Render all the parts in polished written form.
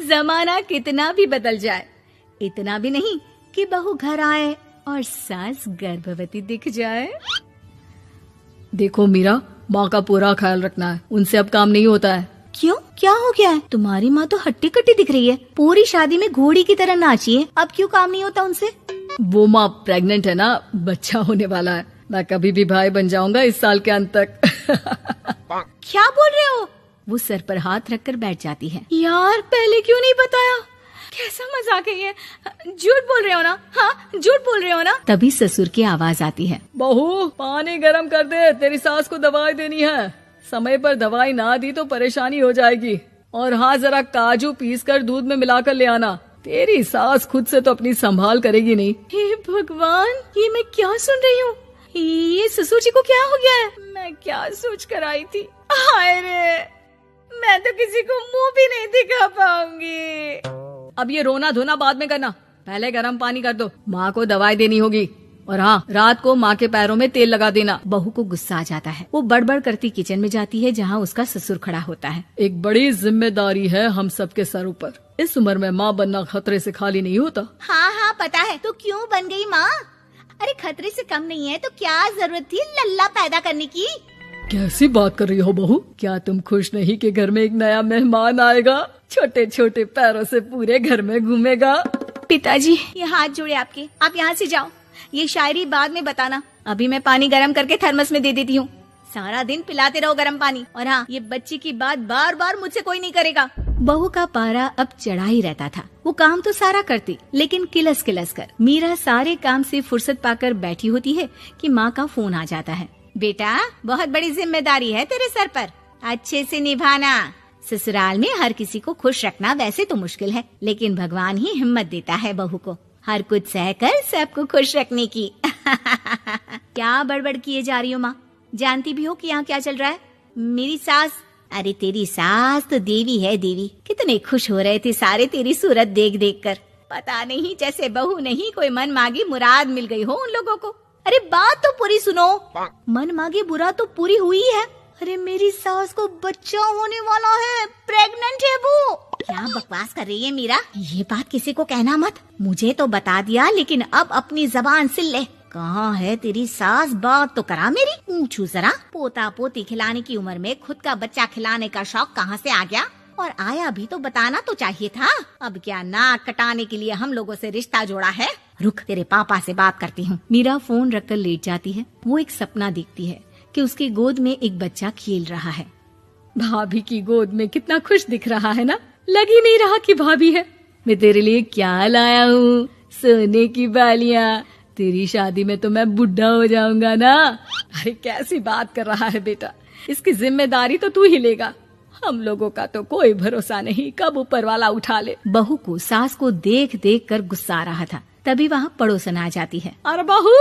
जमाना कितना भी बदल जाए, इतना भी नहीं कि बहू घर आए और सास गर्भवती दिख जाए। देखो मीरा, माँ का पूरा ख्याल रखना है, उनसे अब काम नहीं होता है। क्यों, क्या हो गया है? तुम्हारी माँ तो हट्टी कट्टी दिख रही है, पूरी शादी में घोड़ी की तरह नाची है, अब क्यों काम नहीं होता उनसे? वो माँ प्रेग्नेंट है ना, बच्चा होने वाला है, मैं कभी भी भाई बन जाऊंगा इस साल के अंत तक। क्या बोल रहे हो? वो सर पर हाथ रखकर बैठ जाती है। यार पहले क्यों नहीं बताया? कैसा मजाक है ये? झूठ बोल रहे हो ना? हाँ, झूठ बोल रहे हो ना? तभी ससुर की आवाज आती है। बहू पानी गरम कर दे, तेरी सास को दवाई देनी है। समय पर दवाई ना दी तो परेशानी हो जाएगी। और हाँ, जरा काजू पीसकर दूध में मिलाकर ले आना, तेरी सास खुद से तो अपनी संभाल करेगी नहीं। हे भगवान, ये मैं क्या सुन रही हूँ? ये ससुर जी को क्या हो गया है? मैं क्या सोच कर आई थी? हाय रे, मैं तो किसी को मुंह भी नहीं दिखा पाऊंगी। अब ये रोना धोना बाद में करना, पहले गर्म पानी कर दो, माँ को दवाई देनी होगी। और हाँ, रात को माँ के पैरों में तेल लगा देना। बहू को गुस्सा आ जाता है, वो बड़बड़ करती किचन में जाती है जहाँ उसका ससुर खड़ा होता है। एक बड़ी जिम्मेदारी है हम सबके सर ऊपर, इस उम्र में माँ बनना खतरे से खाली नहीं होता। हाँ हाँ पता है, तो क्यों बन गई माँ? अरे खतरे से कम नहीं है तो क्या जरूरत थी लल्ला पैदा करने की? कैसी बात कर रही हो बहू? क्या तुम खुश नहीं कि घर में एक नया मेहमान आएगा, छोटे छोटे पैरों से पूरे घर में घूमेगा? पिताजी ये हाथ जोड़े आपके, आप यहाँ से जाओ, ये शायरी बाद में बताना, अभी मैं पानी गरम करके थर्मस में दे देती हूँ। सारा दिन पिलाते रहो गरम पानी। और हाँ, ये बच्ची की बात बार बार मुझसे कोई नहीं करेगा। बहू का पारा अब चढ़ा ही रहता था, वो काम तो सारा करती, लेकिन किलस किलस कर। मीरा सारे काम से फुर्सत पाकर बैठी होती है कि माँ का फोन आ जाता है। बेटा, बहुत बड़ी जिम्मेदारी है तेरे सर पर, अच्छे से निभाना। ससुराल में हर किसी को खुश रखना वैसे तो मुश्किल है, लेकिन भगवान ही हिम्मत देता है बहू को हर कुछ सहकर सबको खुश रखने की। क्या बड़बड़ किए जा रही हो माँ? जानती भी हो कि यहाँ क्या चल रहा है? मेरी सास, अरे तेरी सास तो देवी है देवी। कितने खुश हो रहे थे सारे तेरी सूरत देख देख कर। पता नहीं जैसे बहू नहीं कोई मन मांगी मुराद मिल गई हो उन लोगों को। अरे बात तो पूरी सुनो। मन मांगी बुरा तो पूरी हुई है। अरे मेरी सास को बच्चा होने वाला है, प्रेग्नेंट है वो। क्या बकवास कर रही है मीरा? ये बात किसी को कहना मत। मुझे तो बता दिया, लेकिन अब अपनी जबान सिल ले। कहाँ है तेरी सास? बात तो करा मेरी। पूछू जरा, पोता पोती खिलाने की उम्र में खुद का बच्चा खिलाने का शौक कहाँ से आ गया? और आया भी तो बताना तो चाहिए था। अब क्या नाक कटाने के लिए हम लोगों से रिश्ता जोड़ा है? रुक, तेरे पापा से बात करती हूँ। मीरा फोन रखकर लेट जाती है। वो एक सपना देखती है कि उसकी गोद में एक बच्चा खेल रहा है। भाभी की गोद में कितना खुश दिख रहा है ना, लग ही नहीं रहा कि भाभी है। मैं तेरे लिए क्या लाया हूँ, सोने की बालियाँ। तेरी शादी में तो मैं बुढ़ा हो जाऊंगा ना। अरे कैसी बात कर रहा है बेटा, इसकी जिम्मेदारी तो तू ही लेगा। हम लोगों का तो कोई भरोसा नहीं, कब ऊपर वाला उठा ले। बहू को सास को देख देख कर गुस्सा आ रहा था। तभी वहाँ पड़ोसन आ जाती है। अरे बहू,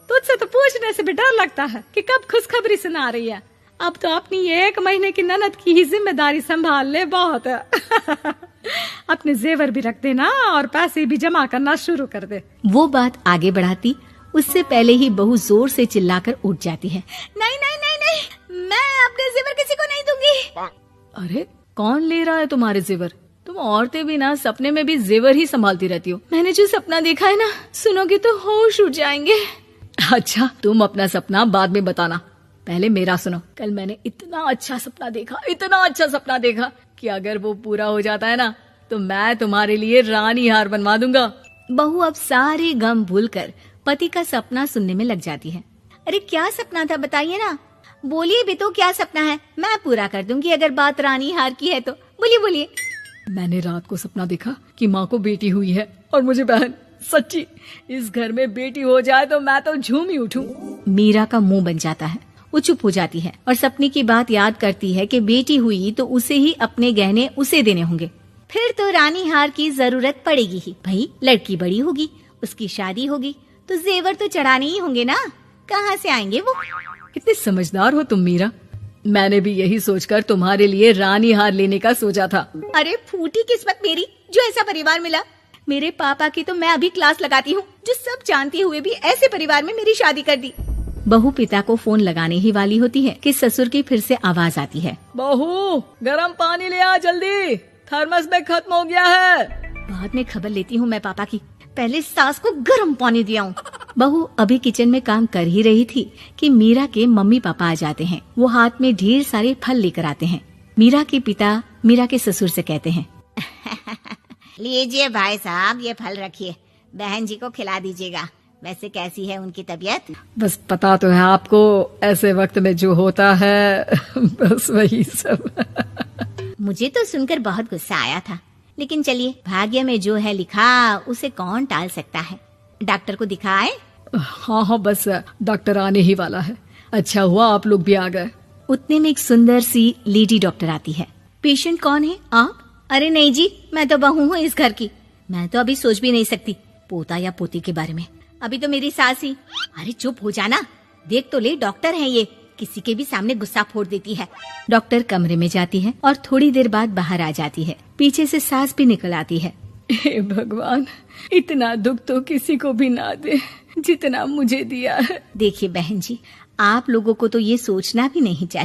तुझसे तो पूछने से भी डर लगता है कि कब खुशखबरी सुना रही है। अब तो अपनी 1 महीने की ननद की ही जिम्मेदारी संभाल ले, बहुत है। अपने जेवर भी रख देना और पैसे भी जमा करना शुरू कर दे। वो बात आगे बढ़ाती उससे पहले ही बहू जोर से चिल्लाकर उठ जाती है। नहीं नहीं नहीं नहीं, मैं अपने जेवर किसी को नहीं दूंगी। अरे कौन ले रहा है तुम्हारे जेवर? तुम औरतें भी ना सपने में भी जेवर ही संभालती रहती हो। मैंने जो सपना देखा है ना, सुनोगे तो होश उड़ जाएंगे। अच्छा, तुम अपना सपना बाद में बताना, पहले मेरा सुनो। कल मैंने इतना अच्छा सपना देखा कि अगर वो पूरा हो जाता है ना तो मैं तुम्हारे लिए रानी हार बनवा दूंगा। बहू अब सारे गम भूलकर पति का सपना सुनने में लग जाती है। अरे क्या सपना था बताइए ना, बोलिए भी तो, क्या सपना है? मैं पूरा कर दूंगी अगर बात रानी हार की है तो। बोलिए बोलिए। मैंने रात को सपना देखा कि माँ को बेटी हुई है और मुझे बहन। सच्ची, इस घर में बेटी हो जाए तो मैं तो झूम ही उठूं। मीरा का मुंह बन जाता है, वो चुप हो जाती है और सपने की बात याद करती है कि बेटी हुई तो उसे ही अपने गहने उसे देने होंगे। फिर तो रानी हार की जरूरत पड़ेगी ही। भाई लड़की बड़ी होगी, उसकी शादी होगी तो जेवर तो चढ़ाने ही होंगे ना, कहाँ से आएंगे वो? कितनी समझदार हो तुम मीरा। मैंने भी यही सोचकर तुम्हारे लिए रानी हार लेने का सोचा था। अरे फूटी किस्मत मेरी जो ऐसा परिवार मिला। मेरे पापा की तो मैं अभी क्लास लगाती हूँ, जो सब जानते हुए भी ऐसे परिवार में मेरी शादी कर दी। बहू पिता को फोन लगाने ही वाली होती है कि ससुर की फिर से आवाज आती है। बहू गरम पानी ले आ जल्दी, थर्मस में खत्म हो गया है। बाद में खबर लेती हूँ मैं पापा की, पहले सास को गर्म पानी दिया हूँ। बहू अभी किचन में काम कर ही रही थी कि मीरा के मम्मी पापा आ जाते हैं। वो हाथ में ढेर सारे फल लेकर आते हैं। मीरा के पिता मीरा के ससुर से कहते हैं, लीजिए भाई साहब, ये फल रखिए, बहन जी को खिला दीजिएगा। वैसे कैसी है उनकी तबीयत? बस पता तो है आपको, ऐसे वक्त में जो होता है बस वही सब। मुझे तो सुनकर बहुत गुस्सा आया था, लेकिन चलिए, भाग्य में जो है लिखा उसे कौन टाल सकता है। डॉक्टर को दिखाए? हाँ, बस डॉक्टर आने ही वाला है। अच्छा हुआ आप लोग भी आ गए। उतने में एक सुंदर सी लेडी डॉक्टर आती है। पेशेंट कौन है आप? अरे नहीं जी, मैं तो बहू हूँ इस घर की। मैं तो अभी सोच भी नहीं सकती पोता या पोती के बारे में। अभी तो मेरी सास ही। अरे चुप हो जाना, देख तो ले, डॉक्टर है ये, किसी के भी सामने गुस्सा फोड़ देती है। डॉक्टर कमरे में जाती है और थोड़ी देर बाद बाहर आ जाती है। पीछे से सास भी निकल आती है। हे भगवान, इतना दुख तो किसी को भी ना दे जितना मुझे दिया है। देखिए बहन जी, आप लोगों को तो ये सोचना भी नहीं चाहिए